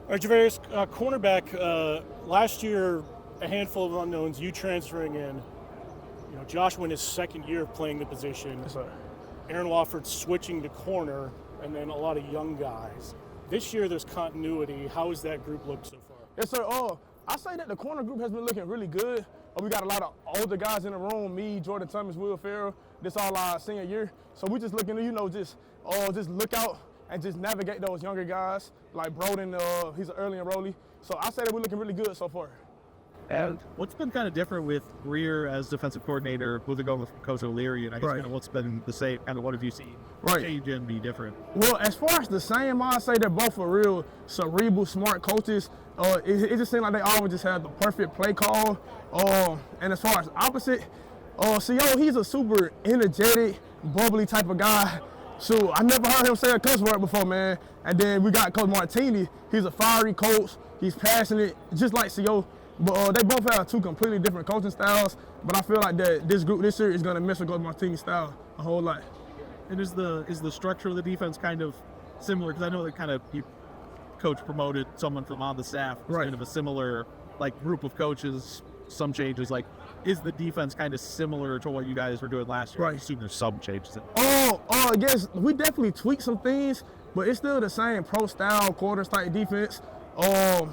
All right, Jarvarius, cornerback. Last year, a handful of unknowns. You transferring in. Josh went his second year of playing the position. Yes, sir. Aaron Wofford switching to corner, and then a lot of young guys. This year, there's continuity. How has that group looked so far? Yes, sir. I say that the corner group has been looking really good. We got a lot of older guys in the room. Me, Jordan Thomas, Will Ferrell. This all our senior year. So we just looking to, just look out and just navigate those younger guys. Like Broden, he's an early enrollee. So I say that we're looking really good so far. And what's been kind of different with Greer as defensive coordinator, moving on with Coach O'Leary, and I guess kind of what's been the same, kind of what have you seen change and be different? Well, as far as the same, I say they're both for real cerebral, smart coaches. It just seems like they always just have the perfect play call. And as far as opposite, CO, he's a super energetic, bubbly type of guy. So I never heard him say a cuss word before, man. And then we got Coach Martini. He's a fiery coach. He's passionate, just like CO. But they both have two completely different coaching styles. But I feel like that this group this year is going to mess with Coach Martini's style a whole lot. And is the structure of the defense kind of similar? Because I know that kind of coach promoted someone from on the staff, kind of a similar group of coaches. Some changes, is the defense kind of similar to what you guys were doing last year? Right. I assume there's some changes. I guess we definitely tweaked some things, but it's still the same pro-style quarters type defense. And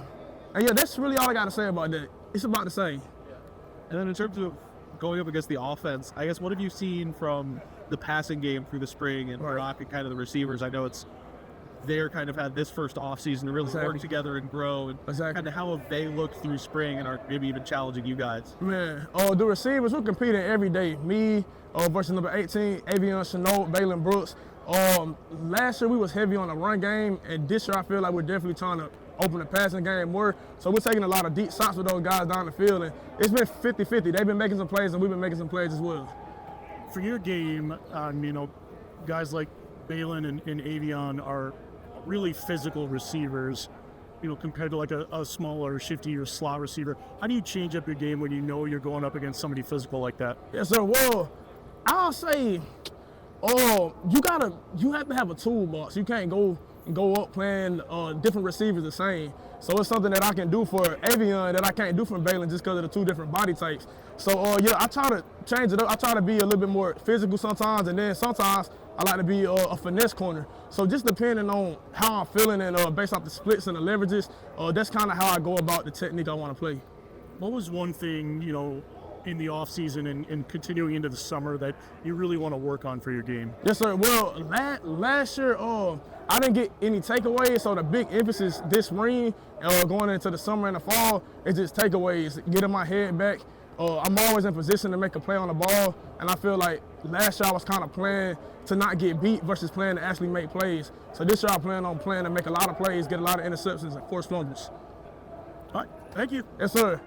yeah, that's really all I got to say about that. It's about the same. And then in terms of going up against the offense, I guess what have you seen from the passing game through the spring and Brock and kind of the receivers? I know they're kind of had this first offseason to really work together and grow. And kind of how have they looked through spring and are maybe even challenging you guys? Man, the receivers, we're competing every day. Me versus number 18, Avion Chenault, Balin Brooks. Last year we was heavy on the run game, and this year I feel like we're definitely trying to open the passing game more. So we're taking a lot of deep shots with those guys down the field, and it's been 50-50. They've been making some plays, and we've been making some plays as well. For your game, guys like Balin and Avion are really physical receivers, compared to a smaller, shifty or slot receiver. How do you change up your game when you know you're going up against somebody physical like that? Yes, sir. Well, I'll say, you have to have a toolbox. You can't go up playing different receivers the same. So it's something that I can do for Avion that I can't do from Balin just because of the two different body types. So I try to change it up. I try to be a little bit more physical sometimes, and then sometimes I like to be a finesse corner. So just depending on how I'm feeling and based off the splits and the leverages, that's kind of how I go about the technique I want to play. What was one thing, in the offseason and continuing into the summer that you really want to work on for your game? Yes, sir. Well, last year, I didn't get any takeaways, so the big emphasis this spring, going into the summer and the fall, is just takeaways, getting my head back. I'm always in position to make a play on the ball, and I feel like last year I was kind of playing to not get beat versus playing to actually make plays. So this year I plan on playing to make a lot of plays, get a lot of interceptions and force fumbles. All right, thank you. Yes, sir.